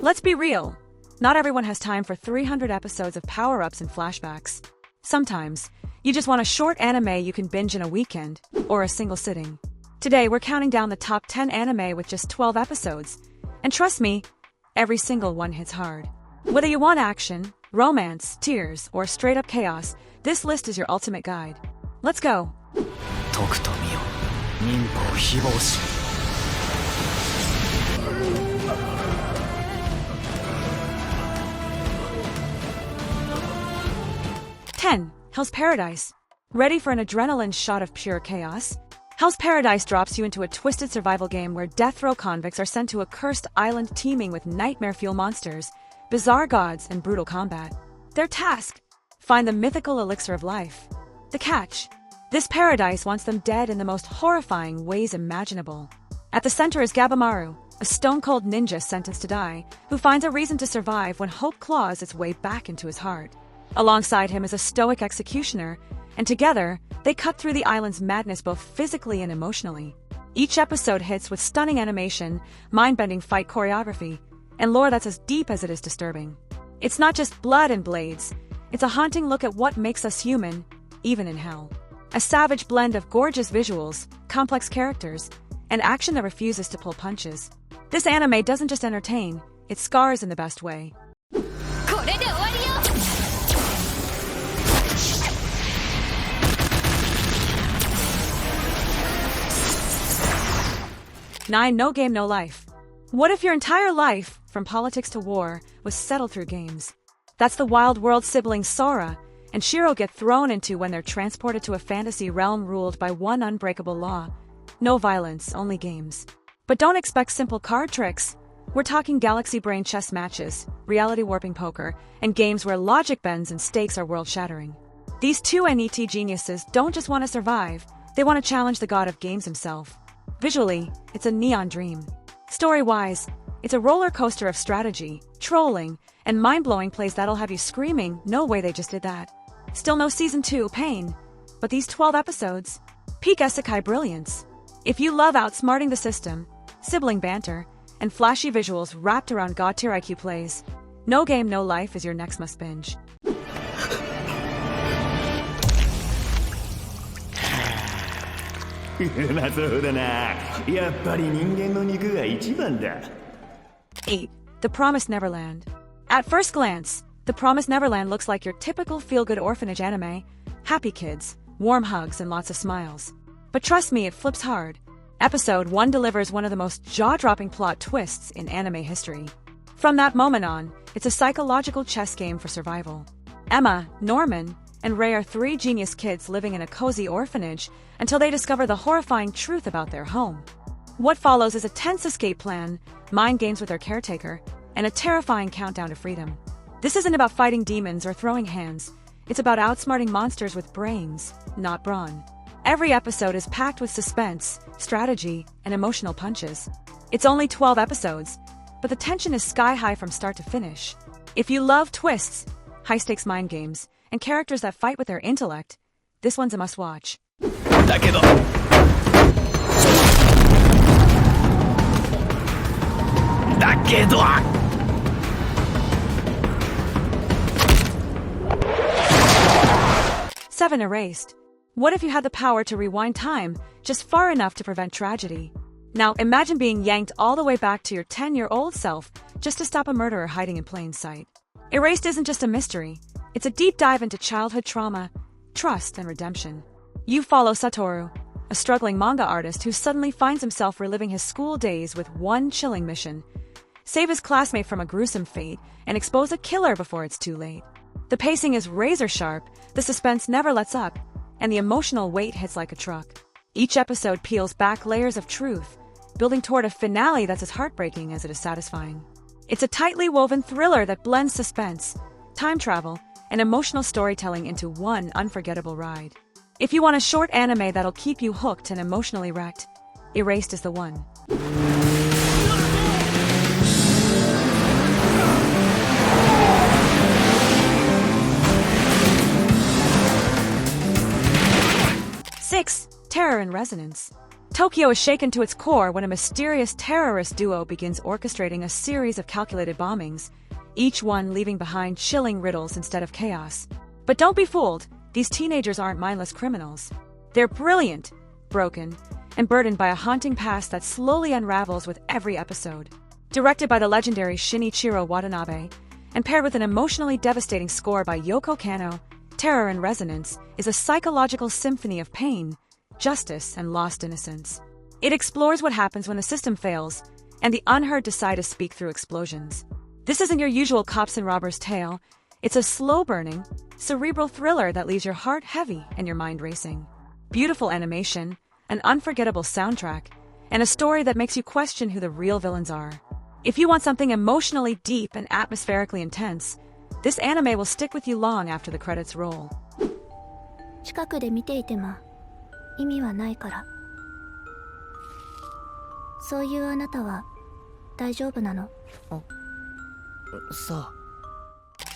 Let's be real. Not everyone has time for 300 episodes of power-ups and flashbacks. Sometimes, you just want a short anime you can binge in a weekend, or a single sitting. Today, we're counting down the top 10 anime with just 12 episodes. And trust me, every single one hits hard. Whether you want action, romance, tears, or straight-up chaos, this list is your ultimate guide. Let's go! 10. Hell's Paradise. Ready for an adrenaline shot of pure chaos? Hell's Paradise drops you into a twisted survival game where death row convicts are sent to a cursed island teeming with nightmare fuel monsters, bizarre gods, and brutal combat. Their task? Find the mythical elixir of life. The catch? This paradise wants them dead in the most horrifying ways imaginable. At the center is Gabamaru, a stone-cold ninja sentenced to die, who finds a reason to survive when hope claws its way back into his heart. Alongside him is a stoic executioner, and together, they cut through the island's madness both physically and emotionally. Each episode hits with stunning animation, mind-bending fight choreography, and lore that's as deep as it is disturbing. It's not just blood and blades, it's a haunting look at what makes us human, even in hell. A savage blend of gorgeous visuals, complex characters, and action that refuses to pull punches. This anime doesn't just entertain, it scars in the best way. 9. No Game, No Life. What if your entire life, from politics to war, was settled through games? That's the wild world siblings Sora and Shiro get thrown into when they're transported to a fantasy realm ruled by one unbreakable law. No violence, only games. But don't expect simple card tricks. We're talking galaxy brain chess matches, reality warping poker, and games where logic bends and stakes are world-shattering. These two NET geniuses don't just want to survive, they want to challenge the god of games himself. Visually, it's a neon dream. Story-wise, it's a roller coaster of strategy, trolling, and mind-blowing plays that'll have you screaming, no way they just did that. Still no Season 2, pain. But these 12 episodes, peak isekai brilliance. If you love outsmarting the system, sibling banter, and flashy visuals wrapped around god-tier IQ plays, No Game, No Life is your next must-binge. そうだな。やっぱり人間の肉が一番だ。 8. The Promised Neverland. At first glance, The Promised Neverland looks like your typical feel-good orphanage anime, happy kids, warm hugs, and lots of smiles. But trust me, it flips hard. Episode 1 delivers one of the most jaw-dropping plot twists in anime history. From that moment on, it's a psychological chess game for survival. Emma, Norman, and Ray are 3 genius kids living in a cozy orphanage until they discover the horrifying truth about their home. What follows is a tense escape plan, mind games with their caretaker, and a terrifying countdown to freedom. This isn't about fighting demons or throwing hands. It's about outsmarting monsters with brains, not brawn. Every episode is packed with suspense, strategy, and emotional punches. It's only 12 episodes, but the tension is sky-high from start to finish. If you love twists, high-stakes mind games, and characters that fight with their intellect, this one's a must-watch. だけど 7. Erased. What if you had the power to rewind time just far enough to prevent tragedy? Now, imagine being yanked all the way back to your 10-year-old self just to stop a murderer hiding in plain sight. Erased isn't just a mystery. It's a deep dive into childhood trauma, trust, and redemption. You follow Satoru, a struggling manga artist who suddenly finds himself reliving his school days with one chilling mission: save his classmate from a gruesome fate and expose a killer before it's too late. The pacing is razor-sharp, the suspense never lets up, and the emotional weight hits like a truck. Each episode peels back layers of truth, building toward a finale that's as heartbreaking as it is satisfying. It's a tightly woven thriller that blends suspense, time travel, and emotional storytelling into one unforgettable ride. If you want a short anime that'll keep you hooked and emotionally wrecked, Erased is the one. 6. Terror in resonance. Tokyo is shaken to its core when a mysterious terrorist duo begins orchestrating a series of calculated bombings, each one leaving behind chilling riddles instead of chaos. But don't be fooled, these teenagers aren't mindless criminals. They're brilliant, broken, and burdened by a haunting past that slowly unravels with every episode. Directed by the legendary Shinichiro Watanabe, and paired with an emotionally devastating score by Yoko Kanno, Terror in Resonance is a psychological symphony of pain, justice, and lost innocence. It explores what happens when the system fails, and the unheard decide to speak through explosions. This isn't your usual cops and robbers tale. It's a slow-burning, cerebral thriller that leaves your heart heavy and your mind racing. Beautiful animation, an unforgettable soundtrack, and a story that makes you question who the real villains are. If you want something emotionally deep and atmospherically intense, this anime will stick with you long after the credits roll. 近くで見ていても意味はないから。そういうあなたは大丈夫なの？さあ。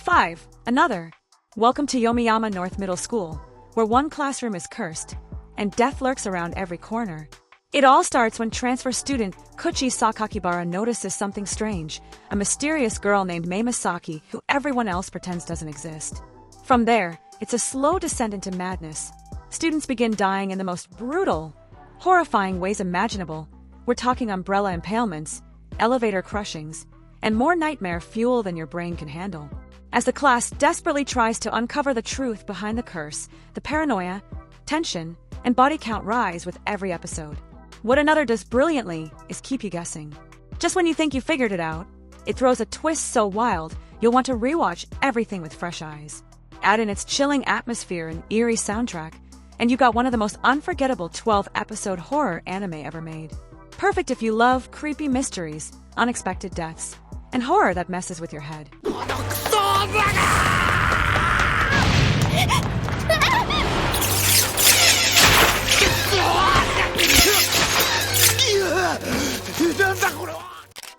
5. Another. Welcome to Yomiyama North Middle School, where one classroom is cursed, and death lurks around every corner. It all starts when transfer student Kuchi Sakakibara notices something strange, a mysterious girl named Mei Misaki who everyone else pretends doesn't exist. From there, it's a slow descent into madness. Students begin dying in the most brutal, horrifying ways imaginable. We're talking umbrella impalements, elevator crushings, and more nightmare fuel than your brain can handle. As the class desperately tries to uncover the truth behind the curse, the paranoia, tension, and body count rise with every episode. What another does brilliantly is keep you guessing. Just when you think you figured it out, it throws a twist so wild, you'll want to rewatch everything with fresh eyes. Add in its chilling atmosphere and eerie soundtrack, and you got one of the most unforgettable 12-episode horror anime ever made. Perfect if you love creepy mysteries, unexpected deaths, and horror that messes with your head.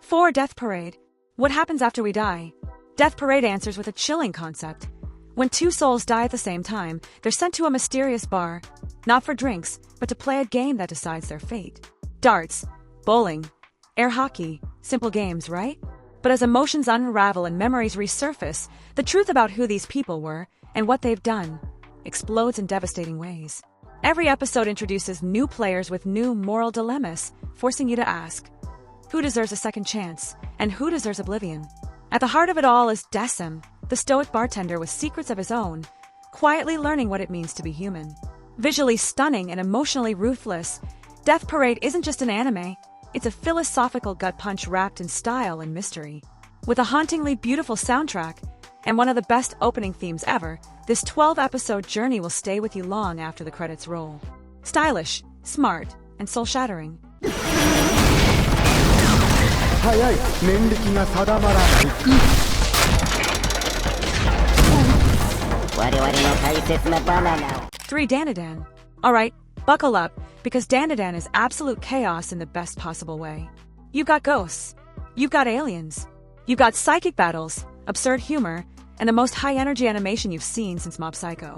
4. Death Parade. What happens after we die? Death Parade answers with a chilling concept. When two souls die at the same time, they're sent to a mysterious bar, not for drinks, but to play a game that decides their fate. Darts, bowling, air hockey, simple games, right? But as emotions unravel and memories resurface, the truth about who these people were and what they've done explodes in devastating ways. Every episode introduces new players with new moral dilemmas, forcing you to ask, who deserves a second chance, and who deserves oblivion? At the heart of it all is Decim, the stoic bartender with secrets of his own, quietly learning what it means to be human. Visually stunning and emotionally ruthless, Death Parade isn't just an anime, it's a philosophical gut punch wrapped in style and mystery. With a hauntingly beautiful soundtrack, and one of the best opening themes ever, this 12-episode journey will stay with you long after the credits roll. Stylish, smart, and soul-shattering. 早い年歴が定まらない我々の大切なバナナを 3. Dandadan. Alright, buckle up, because Dandadan is absolute chaos in the best possible way. You've got ghosts, you've got aliens, you've got psychic battles, absurd humor, and the most high-energy animation you've seen since Mob Psycho.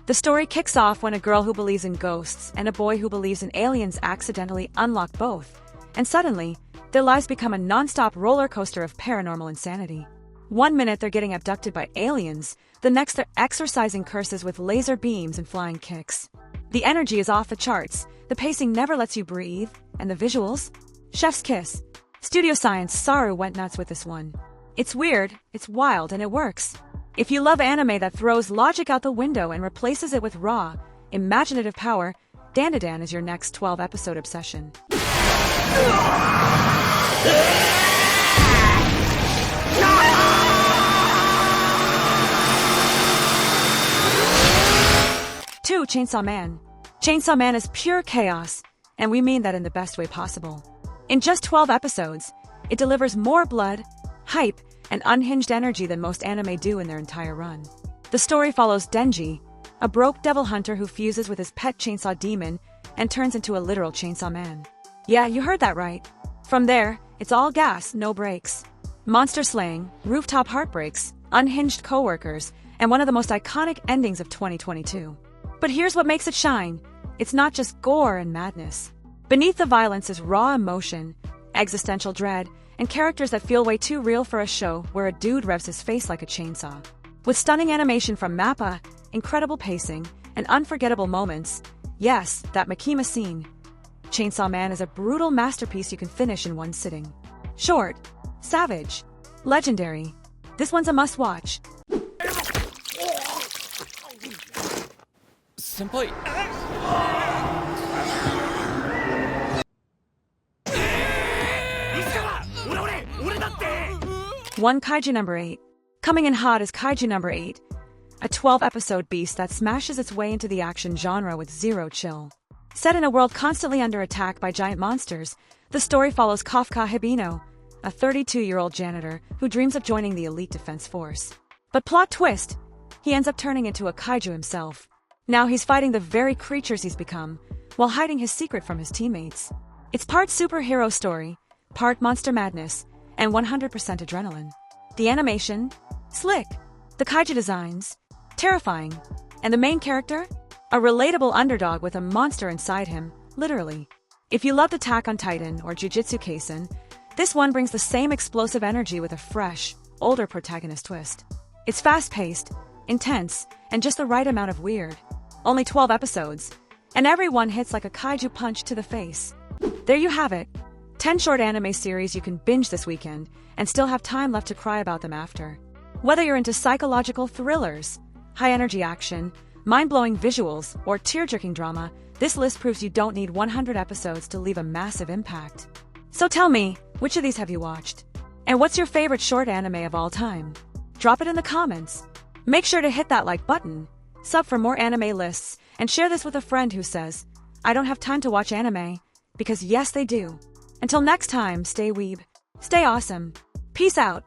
The story kicks off when a girl who believes in ghosts and a boy who believes in aliens accidentally unlock both, and suddenly, their lives become a non-stop roller coaster of paranormal insanity. One minute they're getting abducted by aliens, the next they're exorcising curses with laser beams and flying kicks. The energy is off the charts, the pacing never lets you breathe, and the visuals? Chef's kiss. Studio Science Saru went nuts with this one. It's weird, it's wild, and it works. If you love anime that throws logic out the window and replaces it with raw, imaginative power, Dandadan is your next 12-episode obsession. 2. Chainsaw Man. Chainsaw Man is pure chaos, and we mean that in the best way possible. In just 12 episodes, it delivers more blood, hype, and unhinged energy than most anime do in their entire run. The story follows Denji, a broke devil hunter who fuses with his pet chainsaw demon and turns into a literal chainsaw man. Yeah, you heard that right. From there, it's all gas, no brakes. Monster slaying, rooftop heartbreaks, unhinged coworkers, and one of the most iconic endings of 2022. But here's what makes it shine. It's not just gore and madness. Beneath the violence is raw emotion, existential dread, and characters that feel way too real for a show where a dude revs his face like a chainsaw. With stunning animation from Mappa, incredible pacing, and unforgettable moments, yes, that Makima scene. Chainsaw Man is a brutal masterpiece you can finish in one sitting. Short, savage, legendary. This one's a must-watch. 先輩 One Kaiju number 8. Coming in hot is Kaiju number 8, a 12-episode beast that smashes its way into the action genre with zero chill. Set in a world constantly under attack by giant monsters, the story follows Kafka Hibino, a 32-year-old janitor who dreams of joining the elite defense force. But plot twist, he ends up turning into a kaiju himself. Now he's fighting the very creatures he's become, while hiding his secret from his teammates. It's part superhero story, part monster madness, and 100% adrenaline. The animation, slick. The kaiju designs, terrifying. And the main character? A relatable underdog with a monster inside him, literally. If you loved Attack on Titan or Jujutsu Kaisen, this one brings the same explosive energy with a fresh, older protagonist twist. It's fast-paced, intense, and just the right amount of weird. Only 12 episodes, and every one hits like a kaiju punch to the face. There you have it. 10 short anime series you can binge this weekend and still have time left to cry about them after. Whether you're into psychological thrillers, high-energy action, mind-blowing visuals, or tear-jerking drama, this list proves you don't need 100 episodes to leave a massive impact. So tell me, which of these have you watched? And what's your favorite short anime of all time? Drop it in the comments. Make sure to hit that like button, sub for more anime lists, and share this with a friend who says, I don't have time to watch anime, because yes they do. Until next time, stay weeb, stay awesome. Peace out.